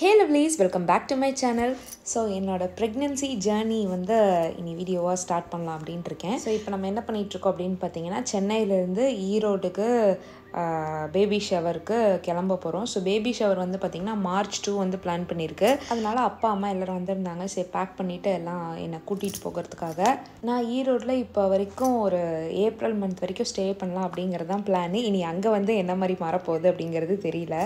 Hey lovelies, welcome back to my channel. So என்னோட pregnancy journey வந்து இனி வீடியோவாக ஸ்டார்ட் பண்ணலாம் அப்படின்ட்டு இருக்கேன். ஸோ இப்போ நம்ம என்ன பண்ணிகிட்ருக்கோம் அப்படின்னு பார்த்தீங்கன்னா, சென்னையிலேருந்து ஈரோடுக்கு பேபி ஷவருக்கு கிளம்ப போகிறோம். ஸோ பேபி ஷவர் வந்து பார்த்திங்கன்னா March 2 வந்து பிளான் பண்ணியிருக்கு. அதனால் அப்பா அம்மா எல்லோரும் வந்திருந்தாங்க. சரி பேக் பண்ணிவிட்டு எல்லாம் என்னை கூட்டிகிட்டு போகிறதுக்காக. நான் ஈரோடில் இப்போ வரைக்கும் ஒரு ஏப்ரல் மந்த் வரைக்கும் ஸ்டே பண்ணலாம் அப்படிங்கிறது தான் பிளான். இனி அங்கே வந்து என்ன மாதிரி மாறப்போகுது அப்படிங்கிறது தெரியல.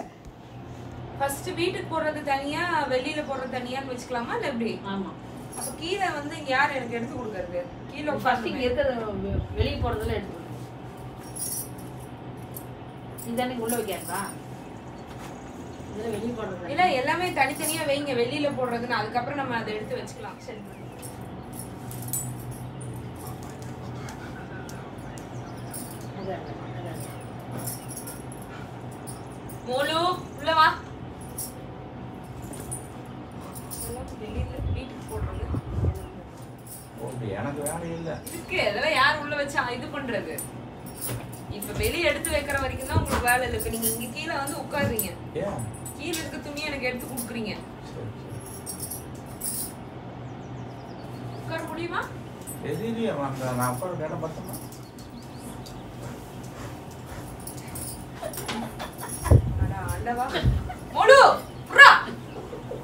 ஃபர்ஸ்ட் வீட்டுக்கு போறது தனியா வெளியில போறது தனியான்னு வெச்சுக்கலாமா இல்ல எப்படி? ஆமா. அப்ப கீழ வந்து இங்க யார் எனக்கு எடுத்து கொடுக்கிறது? கீழ ஃபர்ஸ்ட் இங்க இருக்கிறது வெளிய போறதுல எடுத்து. இதானே உள்ள வைக்கிறதா? இதெல்லாம் வெளிய போறது. இல்ல எல்லாமே தனித்தனியா வைங்க வெளியில போடுறதுன்னு அதுக்கு அப்புறம் நம்ம அதை எடுத்து வெச்சுக்கலாம். சரி. மோலு உள்ள வா. எனக்கு வேலை இல்ல இருக்கு அதெல்லாம் யார் உள்ள வச்சா இது பண்றது? இப்ப வெளிய எடுத்து வைக்கிற வரைக்கும் தான் உங்களுக்கு வேலை இல்லை. இப்ப நீங்க இங்க கீழே வந்து உட்காருறீங்க. கீழே இருக்க துணி எனக்கு எடுத்து கொடுக்குறீங்க. உட்கார முடியுமா? தெரியலையே நான் அப்புறம் கேட்ட பார்த்தோம்னா ஆண்டவா மோடு புறா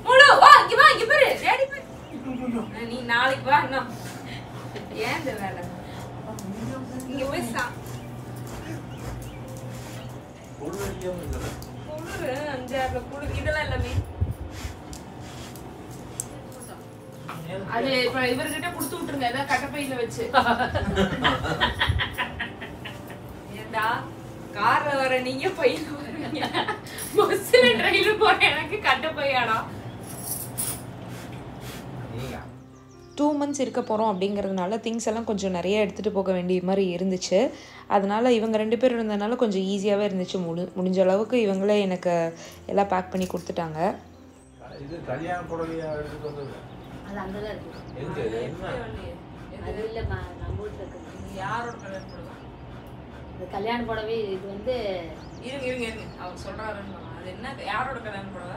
மோடு வா இங்க பாரு டேடி பாரு. நீ நாளைக்கு வா என்ன ஏன் இந்த வேலை இங்க போய் குளிரு 5-6 குளிர் இதெல்லாம் எல்லாமே அது இப்ப இவர்கிட்ட கொடுத்து விட்டுருங்க ஏதாவது கட்டப்பையில வச்சு. ஏண்டா கார்ல வர நீங்க பையில வரீங்க, பஸ்ல ட்ரெயின்ல போற எனக்கு கட்டப்பையாடா. 2 months இருக்க போகிறோம் அப்படிங்கிறதுனால திங்ஸ் எல்லாம் கொஞ்சம் நிறைய எடுத்துகிட்டு போக வேண்டிய மாதிரி இருந்துச்சு. அதனால் இவங்க 2 பேர் இருந்ததுனால கொஞ்சம் ஈஸியாகவே இருந்துச்சு. முடிஞ்ச அளவுக்கு இவங்களே எனக்கு எல்லாம் பேக் பண்ணி கொடுத்துட்டாங்க. இது கல்யாண புடவையா எடுத்து வந்தது? அது அங்கதான் இருக்கு. எங்க என்ன? அது இல்ல நம்ம வீட்ல இருக்கு. யாரோட கல்யாண புடவை? இந்த கல்யாண புடவை இது வந்து இருங்க அவர் சொல்றாருன்னு அது என்ன யாரோட கல்யாண புடவை?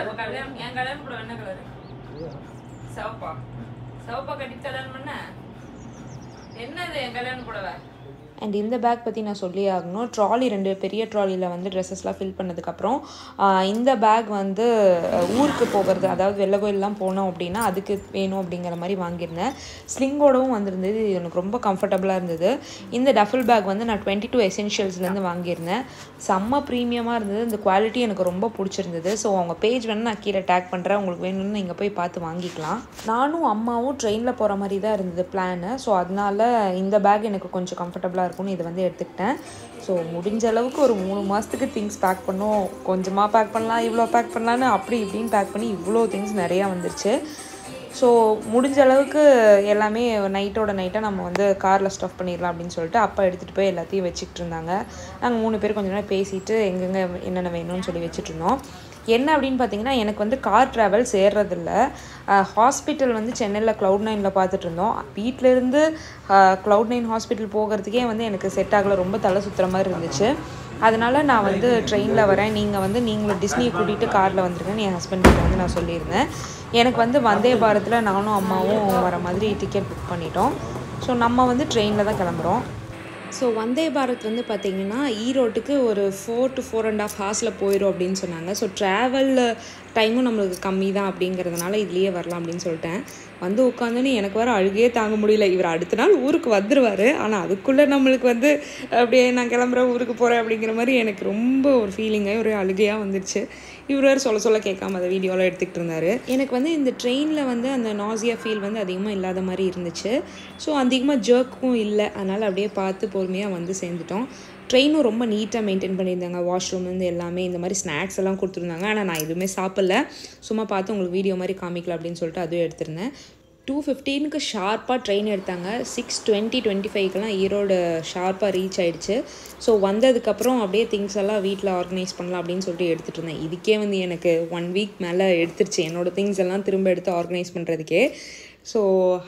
இப்ப கல்யாணம் என் கல்யாண புடவை என்ன கலரு? சிவப்பா கட்டிட்டு கல்யாணம் பண்ண என்னது என் கல்யாண புடவை? அண்ட் இந்த பேக் பற்றி நான் சொல்லி ஆகணும். ட்ராலி 2 பெரிய ட்ராலியில் வந்து ட்ரெஸ்ஸஸ்லாம் ஃபில் பண்ணதுக்கப்புறம் இந்த பேக் வந்து ஊருக்கு போகிறது, அதாவது வெள்ளை கோயிலெலாம் போனோம் அப்படின்னா அதுக்கு வேணும் அப்படிங்கிற மாதிரி வாங்கியிருந்தேன். ஸ்லிங்கோடவும் வந்திருந்தது. இது எனக்கு ரொம்ப கம்ஃபர்டபுளாக இருந்தது. இந்த டஃபில் பேக் வந்து நான் 22 எசென்ஷியல்ஸ்லேருந்து வாங்கியிருந்தேன். செம்ம ப்ரீமியமாக இருந்தது. இந்த குவாலிட்டி எனக்கு ரொம்ப பிடிச்சிருந்தது. ஸோ அவங்க பேஜ் வேணும் நான் கீழே டேக் பண்ணுறேன், உங்களுக்கு வேணும்னு நீங்கள் போய் பார்த்து வாங்கிக்கலாம். நானும் அம்மாவும் ட்ரெயினில் போகிற மாதிரி தான் இருந்தது பிளானு. ஸோ அதனால் இந்த பேக் எனக்கு கொஞ்சம் கம்ஃபர்டபுளாக இருக்கும்னு இதை வந்து எடுத்துக்கிட்டேன். ஸோ முடிஞ்ச அளவுக்கு ஒரு 3 மாதத்துக்கு திங்ஸ் பேக் பண்ணோம். கொஞ்சமாக பேக் பண்ணலாம், இவ்வளோ பேக் பண்ணலான்னு அப்படி இப்படின்னு பேக் பண்ணி இவ்வளோ திங்ஸ் நிறையா வந்துருச்சு. ஸோ முடிஞ்ச அளவுக்கு எல்லாமே நைட்டாக நம்ம வந்து காரில் ஸ்டஃப் பண்ணிடலாம் அப்படின்னு சொல்லிட்டு அப்பா எடுத்துகிட்டு போய் எல்லாத்தையும் வச்சுக்கிட்டு இருந்தாங்க. நாங்கள் 3 பேர் கொஞ்சம் நேரம் பேசிட்டு எங்கெங்கே என்னென்ன வேணும்னு சொல்லி வச்சுட்டு இருந்தோம். என்ன அப்படின்னு பார்த்தீங்கன்னா, எனக்கு வந்து கார் ட்ராவல் சேர்றதில்ல. ஹாஸ்பிட்டல் வந்து சென்னையில் Cloud9 பார்த்துட்டு இருந்தோம். வீட்டிலேருந்து Cloud9 ஹாஸ்பிட்டல் போகிறதுக்கே வந்து எனக்கு செட் ஆகலை. ரொம்ப தலை சுற்றுற மாதிரி இருந்துச்சு. அதனால் நான் வந்து ட்ரெயினில் வரேன், நீங்களும் டிஸ்னியை கூட்டிகிட்டு காரில் வந்துருங்கன்னு என் ஹஸ்பண்டுக்கு வந்து நான் சொல்லியிருந்தேன். எனக்கு வந்து வந்தே பாரத்தில் நானும் அம்மாவும் வர மாதிரி டிக்கெட் புக் பண்ணிட்டோம். ஸோ நம்ம வந்து ட்ரெயினில் தான் கிளம்புறோம். ஸோ வந்தே பாரத் வந்து பார்த்திங்கன்னா ஈரோட்டுக்கு ஒரு 4 to 4.5 hours போயிடும் அப்படின்னு சொன்னாங்க. ஸோ ட்ராவல் டைமும் நம்மளுக்கு கம்மி தான் அப்படிங்கிறதுனால இதுலேயே வரலாம் அப்படின்னு சொல்லிட்டேன். வந்து உட்காந்தோன்னே எனக்கு வர அழுகையே தாங்க முடியல. இவர் அடுத்த நாள் ஊருக்கு வந்துடுவார், ஆனால் அதுக்குள்ளே நம்மளுக்கு வந்து அப்படியே நான் கிளம்புறேன் ஊருக்கு போகிறேன் அப்படிங்கிற மாதிரி எனக்கு ரொம்ப ஒரு ஃபீலிங்காக ஒரு அழுகையாக வந்துடுச்சு. இவர் வேறு சொல்ல கேட்காம அதை வீடியோலாம் எடுத்துக்கிட்டு இருந்தார். எனக்கு வந்து இந்த ட்ரெயினில் வந்து அந்த நாசியா ஃபீல் வந்து அதிகமாக இல்லாத மாதிரி இருந்துச்சு. ஸோ அதிகமாக ஜர்க்கும் இல்லை. அதனால் அப்படியே பார்த்து பொறுமையாக வந்து சேர்ந்துட்டோம். ட்ரெயினும் ரொம்ப நீட்டாக மெயின்டைன் பண்ணியிருந்தாங்க. வாஷ்ரூம் வந்து எல்லாமே இந்த மாதிரி ஸ்நாக்ஸ் எல்லாம் கொடுத்துருந்தாங்க. ஆனால் நான் எதுவுமே சாப்பிடல, சும்மா பார்த்து உங்களுக்கு வீடியோ மாதிரி காமிக்கலாம் அப்படின்னு சொல்லிட்டு அதுவும் எடுத்திருந்தேன். 2:15க்கு ஷார்ப்பாக ட்ரெயின் எடுத்தாங்க. 6:20-25க்கெலாம் ஈரோடு ஷார்ப்பாக ரீச் ஆகிடுச்சு. ஸோ வந்ததுக்கப்புறம் அப்படியே திங்ஸ் எல்லாம் வீட்டில் ஆர்கனைஸ் பண்ணலாம் அப்படின்னு சொல்லிட்டு எடுத்துகிட்டு இருந்தேன். இதுக்கே வந்து எனக்கு 1 week மேலே எடுத்துருச்சு என்னோடய திங்ஸ் எல்லாம் திரும்ப எடுத்து ஆர்கனைஸ் பண்ணுறதுக்கே. ஸோ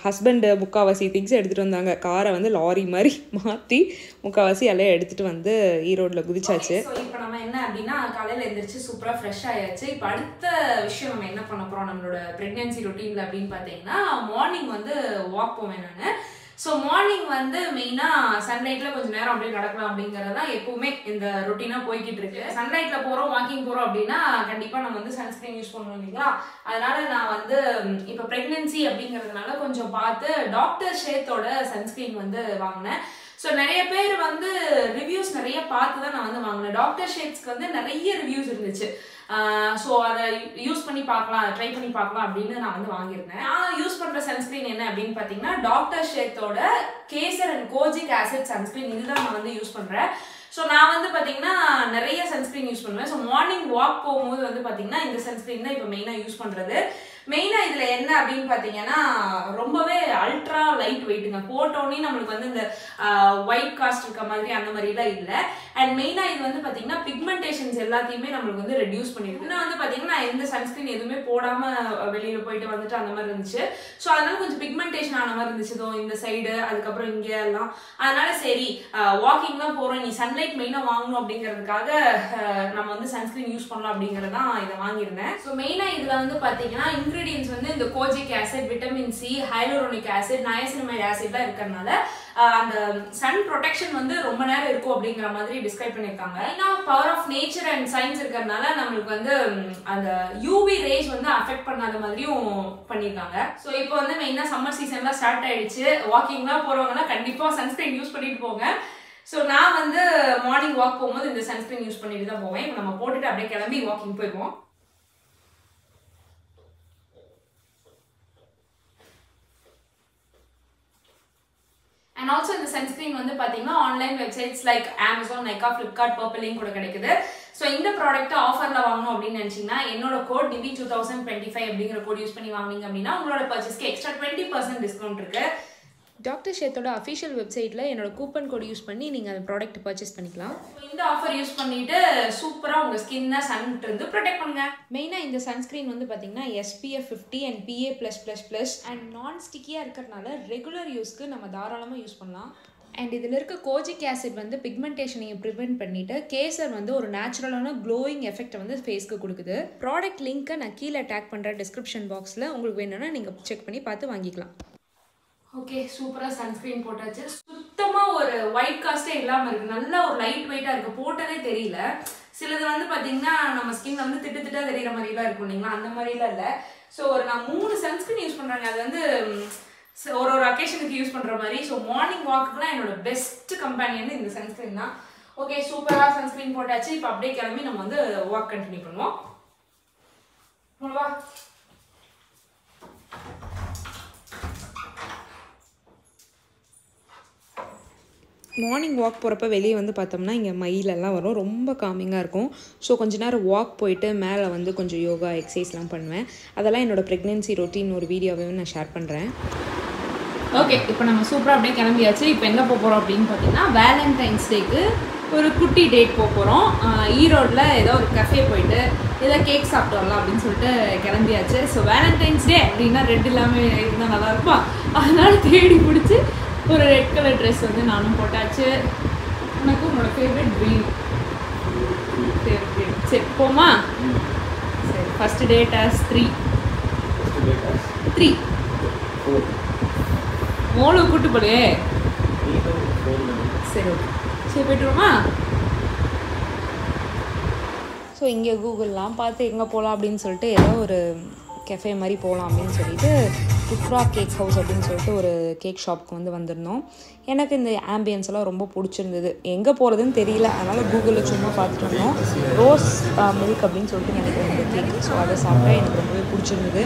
ஹஸ்பண்டு முக்கால்வாசி திங்ஸ் எடுத்துகிட்டு வந்தாங்க. காரை வந்து லாரி மாதிரி மாற்றி முக்கால்வாசி எல்லாம் எடுத்துகிட்டு வந்து ஈரோடில் குதிச்சாச்சு. ஸோ இப்போ நம்ம என்ன அப்படின்னா காலையில் எழுந்திரிச்சு சூப்பராக ஃப்ரெஷ் ஆயாச்சு. இப்போ அடுத்த விஷயம் நம்ம என்ன பண்ண போகிறோம் நம்மளோட ப்ரெக்னென்சி ரொட்டீனில் அப்படின்னு பார்த்தீங்கன்னா மார்னிங் வந்து வாக் போவேன் நான். ஸோ மார்னிங் வந்து மெயினாக சன்லைட்டில் கொஞ்சம் நேரம் அப்படியே நடக்கலாம் அப்படிங்கிறது தான் எப்பவுமே இந்த ரொட்டீனாக போய்கிட்டு இருக்கு. சன்லைட்டில் போகிறோம் வாக்கிங் போகிறோம் அப்படின்னா கண்டிப்பாக நம்ம வந்து சன்ஸ்கிரீன் யூஸ் பண்ணணும் இல்லைங்களா. அதனால நான் வந்து இப்போ ப்ரெக்னென்சி அப்படிங்கிறதுனால கொஞ்சம் பார்த்து டாக்டர் ஷேத்தோட சன்ஸ்கிரீன் வந்து வாங்கினேன். ஸோ நிறைய பேர் வந்து ரிவ்யூஸ் நிறைய பார்த்து தான் நான் வந்து வாங்கினேன். டாக்டர் ஷேட்ஸ்க்கு வந்து நிறைய ரிவ்யூஸ் இருந்துச்சு. ஸோ அதை யூஸ் பண்ணி பார்க்கலாம், ட்ரை பண்ணி பார்க்கலாம் அப்படின்னு நான் வந்து வாங்கியிருந்தேன். நான் யூஸ் பண்ணுற சன்ஸ்கிரீன் என்ன அப்படின்னு பார்த்தீங்கன்னா டாக்டர் ஷேத்தோட Kesar and kojic acid sunscreen. இதுதான் நான் வந்து யூஸ் பண்ணுறேன். ஸோ நான் வந்து பார்த்தீங்கன்னா நிறைய சன்ஸ்கிரீன் யூஸ் பண்ணுவேன். ஸோ மார்னிங் வாக் போகும்போது வந்து பார்த்தீங்கன்னா இந்த சன்ஸ்கிரீன் தான் இப்போ மெயினாக யூஸ் பண்ணுறது. மெயினாக இதில் என்ன அப்படின்னு பார்த்தீங்கன்னா ரொம்பவே அல்ட்ரா லைட் வெயிட்டுங்க. போட்டோன்னே நம்மளுக்கு வந்து இந்த ஒயிட் காஸ்ட் இருக்க மாதிரி அந்த மாதிரிலாம் இல்லை. அண்ட் மெயினாக இது வந்து பார்த்தீங்கன்னா பிக்மெண்டேஷன்ஸ் எல்லாத்தையுமே நம்மளுக்கு வந்து ரெடியூஸ் பண்ணிடுது. இன்னும் வந்து பார்த்தீங்கன்னா எந்த சன்ஸ்கிரீன் எதுவுமே போடாமல் வெளியில் போயிட்டு வந்துட்டு அந்த மாதிரி இருந்துச்சு. ஸோ அதனால கொஞ்சம் பிக்மெண்டேஷன் ஆன மாதிரி இருந்துச்சு இந்த சைடு, அதுக்கப்புறம் இங்கே எல்லாம். அதனால சரி வாக்கிங் தான் போகிறோம், நீ சன்லைட் மெயினாக வாங்கணும் அப்படிங்கிறதுக்காக நம்ம வந்து சன்ஸ்கிரீன் யூஸ் பண்ணலாம் அப்படிங்கிறதான் இதை வாங்கியிருந்தேன். ஸோ மெயினாக இதில் வந்து பார்த்தீங்கன்னா இன்கிரீடியன்ஸ் வந்து இந்த kojic acid, vitamin C, hyaluronic acid, niacinamide ஆசிட்லாம் இருக்கிறதுனால அந்த சன் ப்ரொடெக்ஷன் வந்து ரொம்ப நேரம் இருக்கும் அப்படிங்கிற மாதிரி டிஸ்கிரைப் பண்ணியிருக்காங்க. ஏன்னா power of nature and science இருக்கிறதுனால நம்மளுக்கு வந்து அந்த யூவி ரேஸ் வந்து அஃபெக்ட் பண்ணாத மாதிரியும் பண்ணியிருக்காங்க. ஸோ இப்போ வந்து மெயினாக சம்மர் சீசன்லாம் ஸ்டார்ட் ஆயிடுச்சு. வாக்கிங்லாம் போகிறவங்கன்னா கண்டிப்பாக சன்ஸ்கிரீன் யூஸ் பண்ணிட்டு போங்க. ஸோ நான் வந்து மார்னிங் வாக் போகும்போது இந்த சன்ஸ்கிரீன் யூஸ் பண்ணிட்டு தான் போவேன். இப்போ நம்ம போட்டுட்டு அப்படியே கிளம்பி வாக்கிங் போயிடுவோம். அண்ட் ஆல்சோ இந்த சன்ஸ்கிரீன் வந்து பார்த்தீங்கன்னா online websites like Amazon, Nykaa, Flipkart, Purplle கூட கிடைக்குது. ஸோ இந்த ப்ராடக்ட்டை ஆஃபரில் வாங்கணும் அப்படின்னு நினச்சிங்கன்னா என்னோட கோட் டிவி 2025 அப்படிங்கிற கோட் யூஸ் பண்ணி வாங்கினீங்க அப்படின்னா உங்களோட பர்ச்சேஸ்க்கு எக்ஸ்ட்ரா 20% டிஸ்கவுண்ட் இருக்கு. டாக்டர் ஷேத்தோட அஃபிஷியல் வெப்சைட்டில் என்னோட கூப்பன் கோட் யூஸ் பண்ணி நீங்கள் அந்த ப்ராடக்ட் பர்ச்சேஸ் பண்ணிக்கலாம். இந்த ஆஃபர் யூஸ் பண்ணிட்டு சூப்பராக உங்கள் ஸ்கின்னை சன்ட்டு ப்ரொடெக்ட் பண்ணுங்க. மெயினாக இந்த சன்ஸ்க்ரீன் வந்து பார்த்தீங்கன்னா SPF 50 அண்ட் PA+++ அண்ட் நான் ஸ்டிக்கியாக இருக்கிறதுனால ரெகுலர் யூஸ்க்கு நம்ம தாராளமாக யூஸ் பண்ணலாம். அண்ட் இதில் இருக்க கோஜிக் ஆசிட் வந்து பிக்மெண்டேஷனையும் ப்ரிவென்ட் பண்ணிவிட்டு கேசர் வந்து ஒரு நேச்சுரலான க்ளோயிங் எஃபெக்டை வந்து ஃபேஸ்க்கு கொடுக்குது. ப்ராடக்ட் லிங்க்கை நான் கீழே டேக் பண்ணுற டிஸ்கிரிப்ஷன் பாக்ஸில் உங்களுக்கு வேணும்னா நீங்கள் செக் பண்ணி பார்த்து வாங்கிக்கலாம். ஓகே, சூப்பராக சன்ஸ்கிரீன் போட்டாச்சு. சுத்தமாக ஒரு ஒயிட் காஸ்டே இல்லாமல் இருக்குது. நல்லா ஒரு லைட் வெயிட்டாக இருக்குது, போட்டதே தெரியல. சிலது வந்து பார்த்தீங்கன்னா நம்ம ஸ்கின் வந்து திட்டா தெரிகிற மாதிரிலாம் இருக்கும் இல்லைங்களா, அந்த மாதிரிலாம் இல்லை. ஸோ நான் 3 சன்ஸ்கிரீன் யூஸ் பண்ணுறாங்க. அது வந்து ஒரு அக்கேஷனுக்கு யூஸ் பண்ணுற மாதிரி. ஸோ மார்னிங் வாக்குக்குலாம் என்னோட பெஸ்ட் கம்பெனி இந்த சன்ஸ்கிரீன் தான். ஓகே, சூப்பராக சன்ஸ்கிரீன் போட்டாச்சு. இப்போ அப்படியே கிளம்பி நம்ம வந்து வாக் கண்டினியூ பண்ணுவோம். வா. மார்னிங் வாக் போகிறப்ப வெளியே வந்து பார்த்தோம்னா இங்கே மயிலெல்லாம் வரும், ரொம்ப காமிங்காக இருக்கும். ஸோ கொஞ்ச நேரம் வாக் போயிட்டு மேலே வந்து கொஞ்சம் யோகா எக்ஸசைஸ்லாம் பண்ணுவேன். அதெல்லாம் என்னோடய ப்ரெக்னென்சி ரொட்டீன் ஒரு வீடியோவே நான் ஷேர் பண்ணுறேன். ஓகே, இப்போ நம்ம சூப்பராக அப்படியே கிளம்பியாச்சு. இப்போ எங்கே போக போகிறோம் அப்படின்னு பார்த்தீங்கன்னா வேலண்டைன்ஸ் டேக்கு ஒரு குட்டி டேட் போக போகிறோம். ஈரோடில் ஏதோ ஒரு கஃபே போயிட்டு ஏதோ கேக் சாப்பிட்டு வரலாம் அப்படின்னு சொல்லிட்டு கிளம்பியாச்சு. ஸோ வேலண்டைன்ஸ் டே அப்படின்னா ரெட் இல்லாமல் இருந்தால் நல்லாயிருக்கும். அதனால் தேடி பிடிச்சி ஒரு ரெட் கலர் ட்ரெஸ் வந்து நானும் போட்டாச்சு. உனக்கு உன்னோட ஃபேவரட் க்ரீன். சரி போமா? சரி, ஃபர்ஸ்ட் டேட் ஆஸ் 3 மோளு கூட்டு போலே. சரி ஓகே, சரி போய்ட்டுருமா? ஸோ இங்கே கூகுள்லாம் பார்த்து எங்கே போகலாம் அப்படின்னு சொல்லிட்டு ஏதோ ஒரு கெஃபே மாதிரி போகலாம் அப்படின்னு சொல்லிட்டு புட்ரா கேக் ஹவுஸ் அப்படின்னு சொல்லிட்டு ஒரு கேக் ஷாப்புக்கு வந்து வந்திருந்தோம். எனக்கு இந்த ஆம்பியன்ஸ் எல்லாம் ரொம்ப பிடிச்சிருந்தது. எங்கே போகிறதுன்னு தெரியல, அதனால் கூகுளில் சும்மா பார்த்துட்டு வந்தோம். ரோஸ் மில்க் அப்படின்னு சொல்லிட்டு நினைக்கிறேன் இந்த கேக்கு. ஸோ அதை சாப்பிட்டா எனக்கு ரொம்பவே பிடிச்சிருந்தது.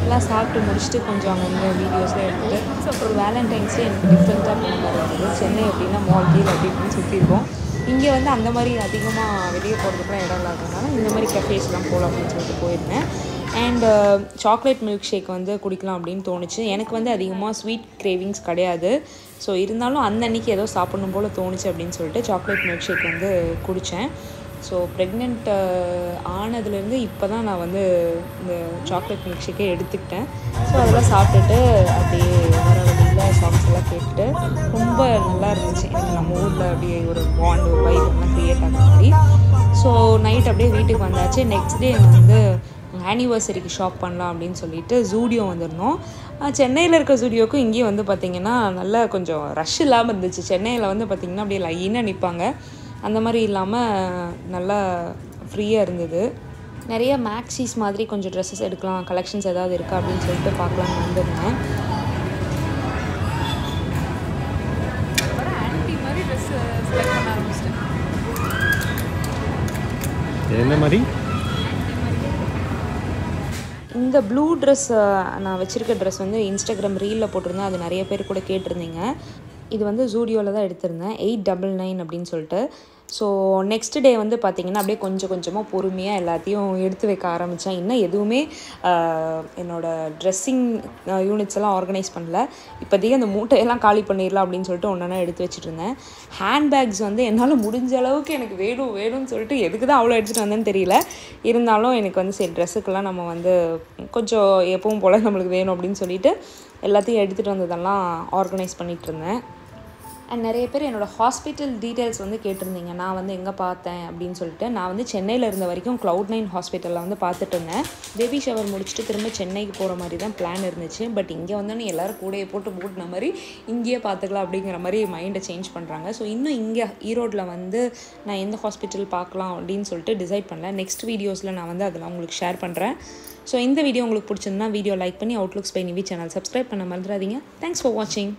எல்லாம் சாப்பிட்டு முடிச்சுட்டு கொஞ்சம் அங்கே வீடியோஸ்லாம் எடுத்துகிட்டு அப்புறம் வேலண்டைன்ஸே எனக்கு டிஃப்ரெண்ட்டாக பண்ண இருந்தது. சென்னை அப்படின்னா மால் கீழ் அப்படி இப்படின்னு சுற்றிருக்கோம். இங்கே வந்து அந்த மாதிரி அதிகமாக வெளியே போகிறதுக்குலாம் இடம் இல்லாததுனால இந்த மாதிரி கஃபேஸ்லாம் போகலாம் அப்படின்னு சொல்லிட்டு போயிருந்தேன். அண்டு சாக்லேட் மில்க் ஷேக் வந்து குடிக்கலாம் அப்படின்னு தோணுச்சு. எனக்கு வந்து அதிகமாக ஸ்வீட் கிரேவிங்ஸ் கிடையாது. ஸோ இருந்தாலும் அந்த அன்றைக்கி ஏதோ சாப்பிடணும் போல் தோணுச்சு அப்படின்னு சொல்லிட்டு சாக்லேட் மில்க் ஷேக் வந்து குடித்தேன். ஸோ ப்ரெக்னென்ட் ஆனதுலேருந்து இப்போ தான் நான் வந்து இந்த சாக்லேட் மில்க் ஷேக்கே எடுத்துக்கிட்டேன். ஸோ அதெல்லாம் சாப்பிட்டுட்டு அப்படியே வர வழியில் சாங்ஸ் எல்லாம் கேட்டுட்டு ரொம்ப நல்லா இருந்துச்சு. நம்ம ஊரில் அப்படியே ஒரு பாண்ட் ஒரு வைப் எல்லாம் க்ரியேட் ஆகிற மாதிரி. ஸோ நைட் அப்படியே வீட்டுக்கு வந்தாச்சு. நெக்ஸ்ட் டே வந்து ஆனிவர்சரிக்கு ஷாப் பண்ணலாம் அப்படின்னு சொல்லிட்டு ஜூடியோ வந்திருந்தோம். சென்னையில் இருக்க ஜூடியோக்கும் இங்கேயும் வந்து பார்த்திங்கன்னா நல்லா கொஞ்சம் ரஷ் இல்லாமல் இருந்துச்சு. சென்னையில் வந்து பார்த்திங்கன்னா அப்படியே லைனாக நிற்பாங்க, அந்த மாதிரி இல்லாமல் நல்லா ஃப்ரீயாக இருந்தது. நிறைய மேக்ஸிஸ் மாதிரி கொஞ்சம் ட்ரெஸ்ஸஸ் எடுக்கலாம், கலெக்ஷன்ஸ் ஏதாவது இருக்கா அப்படின்னு சொல்லிட்டு பார்க்கலான்னு வந்திருந்தேன். என்ன மாதிரி இந்த ப்ளூ ட்ரெஸ் நான் வச்சுருக்க ட்ரெஸ் வந்து இன்ஸ்டாகிராம் ரீலில் போட்டிருந்தேன். அது நிறைய பேர் கூட கேட்டிருந்தீங்க. இது வந்து ஜூடியோவில் தான் எடுத்திருந்தேன், 899 அப்படின்னு சொல்லிட்டு. ஸோ நெக்ஸ்ட் டே வந்து பார்த்திங்கன்னா அப்படியே கொஞ்சம் கொஞ்சமாக பொறுமையாக எல்லாத்தையும் எடுத்து வைக்க ஆரம்பித்தேன். இன்னும் எதுவுமே என்னோடய ட்ரெஸ்ஸிங் யூனிட்ஸ் எல்லாம் ஆர்கனைஸ் பண்ணல. இப்போதைக்கு அந்த மூட்டையெல்லாம் காலி பண்ணிடலாம் அப்படின்னு சொல்லிட்டு ஒன்றா எடுத்து வச்சுட்டு இருந்தேன். ஹேண்ட்பேக்ஸ் வந்து என்னால் முடிஞ்ச அளவுக்கு எனக்கு வேணும்னு சொல்லிட்டு எதுக்கு தான் அவ்வளோ எடுத்துகிட்டு வந்தேன்னு தெரியல. இருந்தாலும் எனக்கு வந்து சரி ட்ரெஸ்ஸுக்கெல்லாம் நம்ம வந்து கொஞ்சம் எப்பவும் போல் நம்மளுக்கு வேணும் அப்படின்னு சொல்லிட்டு எல்லாத்தையும் எடுத்துகிட்டு வந்ததெல்லாம் ஆர்கனைஸ் பண்ணிகிட்டு இருந்தேன். அண்ட் நிறைய பேர் என்னோடய ஹாஸ்பிட்டல் டீட்டெயில்ஸ் வந்து கேட்டிருந்தீங்க, நான் வந்து எங்கே பார்த்தேன் அப்படின்னு சொல்லிட்டு. நான் வந்து சென்னையில் இருந்த வரைக்கும் Cloud9 ஹாஸ்பிட்டலில் வந்து பார்த்துட்டு இருந்தேன். பேபி ஷவர் முடிச்சுட்டு திரும்ப சென்னைக்கு போகிற மாதிரி தான் பிளான் இருந்துச்சு. பட் இங்கே வந்தோன்னே எல்லோரும் கூடையை போட்டு மூட்டின மாதிரி இங்கேயே பார்த்துக்கலாம் அப்படிங்கிற மாதிரி மைண்டை சேஞ்ச் பண்ணுறாங்க. ஸோ இன்னும் இங்கே ஈரோட்டில் வந்து நான் எந்த ஹாஸ்பிட்டல் பார்க்கலாம் அப்படின்னு சொல்லிட்டு டிசைட் பண்ணல. நெக்ஸ்ட் வீடியோஸில் நான் வந்து அதெல்லாம் உங்களுக்கு ஷேர் பண்ணுறேன். ஸோ இந்த வீடியோ உங்களுக்கு பிடிச்சிருந்தா வீடியோ லைக் பண்ணி outlooks by Nivi channel subscribe பண்ண மறந்துடாதீங்க. தேங்க்ஸ் ஃபார் வாட்சிங்.